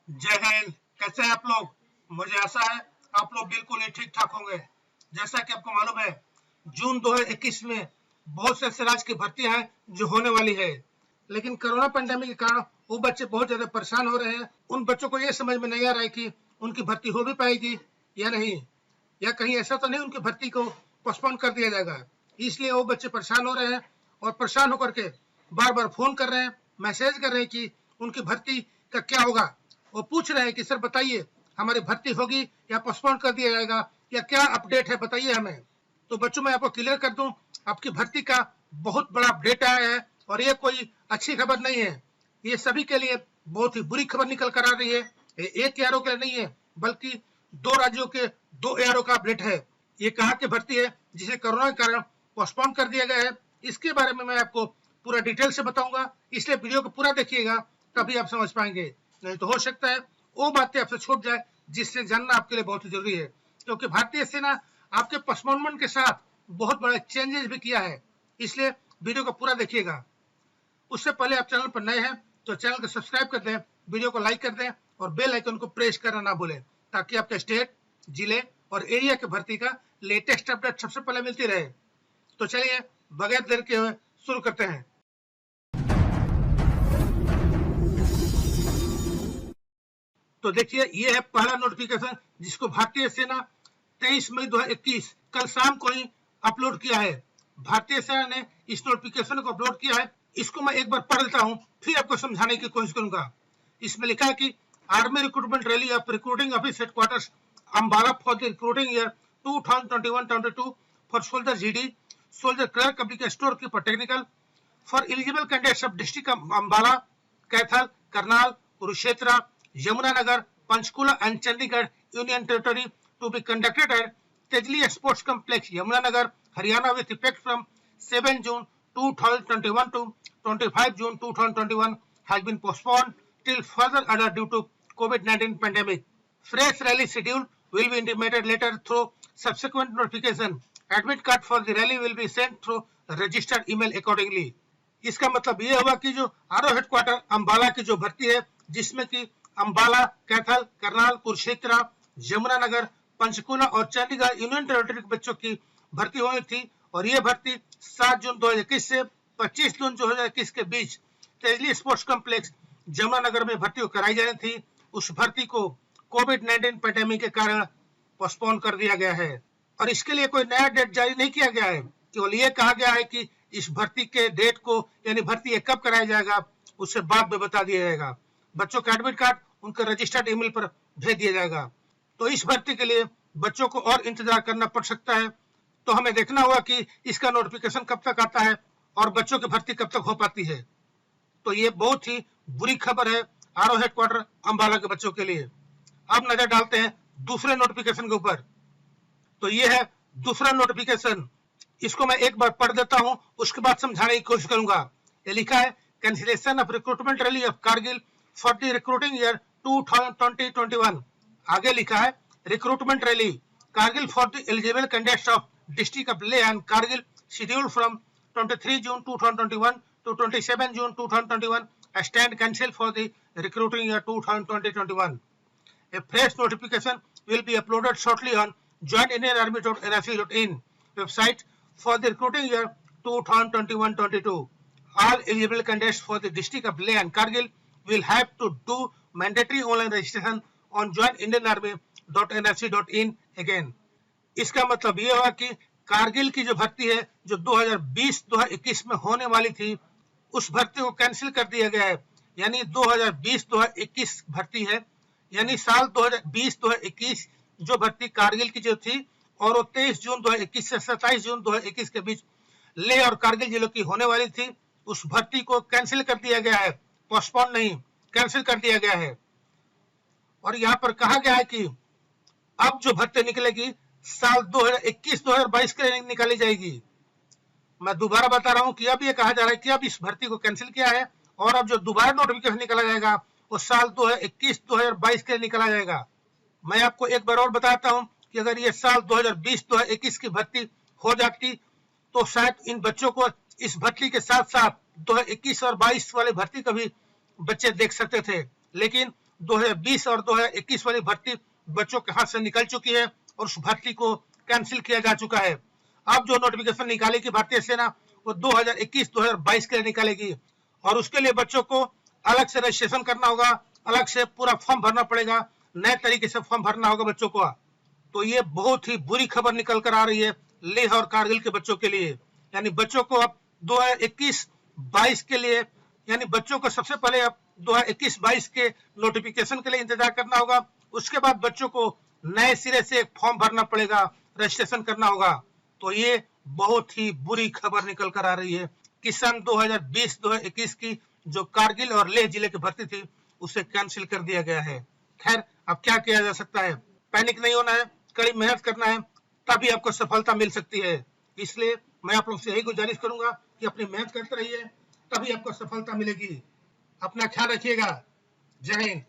जय हिंद। कैसे हैं आप लोग? मुझे आशा है आप लोग बिल्कुल ही ठीक ठाक होंगे। जैसा कि आपको मालूम है, जून 2021 में बहुत से ऐसे राज्य की भर्तियां हैं जो होने वाली है, लेकिन कोरोना पेंडेमिक के कारण वो बच्चे बहुत ज्यादा परेशान हो रहे हैं। उन बच्चों को ये समझ में नहीं आ रहा है कि उनकी भर्ती हो भी पाएगी या नहीं, या कहीं ऐसा तो नहीं उनकी भर्ती को पोस्टपोन कर दिया जाएगा। इसलिए वो बच्चे परेशान हो रहे हैं और परेशान होकर के बार बार फोन कर रहे हैं, मैसेज कर रहे हैं कि उनकी भर्ती का क्या होगा। वो पूछ रहे हैं कि सर बताइए, हमारी भर्ती होगी या पोस्टपोन कर दिया जाएगा, या क्या अपडेट है, बताइए हमें। तो बच्चों मैं आपको क्लियर कर दूं, आपकी भर्ती का बहुत बड़ा अपडेट आया है और ये कोई अच्छी खबर नहीं है। ये सभी के लिए बहुत ही बुरी खबर निकल कर आ रही है। एक एआरओ के लिए नहीं है, बल्कि दो राज्यों के दो एआरओ का अपडेट है। ये कहाँ की भर्ती है जिसे कोरोना के कारण पोस्टपोन कर दिया गया है, इसके बारे में मैं आपको पूरा डिटेल से बताऊंगा। इसलिए वीडियो को पूरा देखिएगा, तभी आप समझ पाएंगे। नहीं तो हो सकता है वो बातें आपसे छूट जाए जिससे जानना आपके लिए बहुत जरूरी है, क्योंकि भारतीय सेना आपके पोस्टपोनमेंट के साथ बहुत बड़े चेंजेस भी किया है। इसलिए वीडियो को पूरा देखिएगा। उससे पहले आप चैनल पर नए हैं तो चैनल को सब्सक्राइब कर दें, वीडियो को लाइक कर दें और बेल आइकन को प्रेस करना ना भूलें, ताकि आपके स्टेट, जिले और एरिया की भर्ती का लेटेस्ट अपडेट सबसे पहले मिलती रहे। तो चलिए बगैर देर के हुए शुरू करते हैं। तो देखिए, ये है पहला नोटिफिकेशन जिसको भारतीय सेना 23 मई 2021 कल शाम को ही अपलोड किया है। भारतीय सेना ने इस नोटिफिकेशन को अपलोड किया है। इसको मैं एक बार पढ़ लेता हूँ, फिर आपको समझाने की कोशिश करूंगा। इसमें लिखा है कि army recruitment rally of recruiting office headquarters Ambala for the recruiting year 2021-22 for soldier GD, soldier clerk, public store keeper technical, for eligible candidates of district of Ambala, Kaithal, Karnal, Kurukshetra, Yamunanagar, Panchkula and Chandigarh Union Territory to be conducted at Tejli Sports Complex, Yamunanagar, Haryana with effect from 7 June 2021 to 25 June 2021 has been postponed till further order due to COVID-19 pandemic. Fresh rally schedule will be intimated later through subsequent notification. Admit card for the rally will be sent through registered email accordingly. इसका मतलब ये हुआ कि जो RO headquarter Ambala की जो भर्ती है, जिसमें कि अंबाला, कैथल, करनाल, कुरुक्षेत्र, यमुनानगर, पंचकुला और चंडीगढ़ यूनियन टेरिटरी के बच्चों की भर्ती होनी थी, और ये भर्ती 7 जून 2021 से 25 जून 2021 के बीच तेजली स्पोर्ट्स कॉम्प्लेक्स यमुनानगर में भर्ती कराई जानी थी। उस भर्ती को कोविड-19 पैंडेमिक के कारण पोस्टपोन कर दिया गया है और इसके लिए कोई नया डेट जारी नहीं किया गया है। केवल ये कहा गया है कि इस भर्ती के डेट को, यानी भर्ती कब कराया जाएगा, उससे बाद में बता दिया जाएगा। बच्चों का एडमिट कार्ड उनके रजिस्टर्ड ईमेल पर भेज दिया जाएगा। तो इस भर्ती के लिए बच्चों को और इंतजार करना पड़ सकता है। तो हमें देखना होगा कि इसका नोटिफिकेशन कब तक आता है और बच्चों की भर्ती कब तक हो पाती है। तो ये बहुत ही बुरी खबर है आरओ हेडक्वार्टर अंबाला के बच्चों के लिए। अब नजर डालते हैं दूसरे नोटिफिकेशन के ऊपर। तो ये है दूसरा नोटिफिकेशन, इसको मैं एक बार पढ़ देता हूं, उसके बाद समझाने की कोशिश करूंगा। ये लिखा है cancellation of recruitment rally of Kargil for the recruiting year 2020-21। आगे लिखा है recruitment rally Kargil for the eligible candidates of district of Leh and Kargil scheduled from 23 June 2021 to 27 June 2021 stand cancelled for the recruiting year 2020-21. A fresh notification will be uploaded shortly on joinindianarmy.nrc.in website for the recruiting year 2021-22. All eligible candidates for the district of Leh and Kargil will have to do mandatory online registration on joinindianarmy.nrc.in again. इसका मतलब ये हुआ कि कारगिल की जो भर्ती है, जो 2020-2021 में होने वाली थी, उस भर्ती को कैंसिल कर दिया गया है। यानी 2020-2021 भर्ती है, यानी साल 2020-2021 जो भर्ती कारगिल की जो थी, और वो 23 जून 2021 से 27 जून 2021 के बीच लेह और कारगिल जिलों की होने वाली थी, उस भर्ती को कैंसिल कर दिया गया है। पोस्टपोन नहीं, कैंसिल कर दिया गया है। और यहाँ पर कहा गया है कि अब जो भर्ती निकलेगी साल 2021-2022 के लिए निकाली जाएगी। मैं दोबारा बता रहा हूं कि अब ये कहा जा रहा है कि अब इस भर्ती को कैंसिल किया है, और अब जो दोबारा नोटिफिकेशन निकाला जाएगा वो साल 2021-2022 के लिए निकाला जाएगा। मैं आपको एक बार और बताता हूं कि अगर ये साल 2020-2021 की भर्ती हो जाती तो शायद इन बच्चों को इस भर्ती के साथ साथ 2021 और 22 वाली भर्ती का भी बच्चे देख सकते थे, लेकिन 2020 और 2021 वाली भर्ती बच्चों के हाथ से निकल चुकी है और उस भर्ती को कैंसिल किया जा चुका है। अब जो नोटिफिकेशन निकालेगी भारतीय सेना वो 2021-2022 के लिए निकालेगी और उसके लिए बच्चों को अलग से रजिस्ट्रेशन करना होगा, अलग से पूरा फॉर्म भरना पड़ेगा, नए तरीके से फॉर्म भरना होगा बच्चों को। तो ये बहुत ही बुरी खबर निकल कर आ रही है लेह और कारगिल के बच्चों के लिए। यानी बच्चों को अब 2021-22 के लिए, यानी बच्चों को सबसे पहले अब 2021-22 के नोटिफिकेशन के लिए इंतजार करना होगा। उसके बाद बच्चों को नए सिरे से एक फॉर्म भरना पड़ेगा, रजिस्ट्रेशन करना होगा। तो ये बहुत ही बुरी खबर निकल कर आ रही है कि सन 2020-2021 की जो कारगिल और लेह जिले की भर्ती थी उसे कैंसिल कर दिया गया है। खैर, अब क्या किया जा सकता है, पैनिक नहीं होना है, कड़ी मेहनत करना है, तभी आपको सफलता मिल सकती है। इसलिए मैं आप लोग से यही गुजारिश करूंगा कि अपनी मेहनत करते रहिए, तभी आपको सफलता मिलेगी। अपना ख्याल रखिएगा। जय हिंद।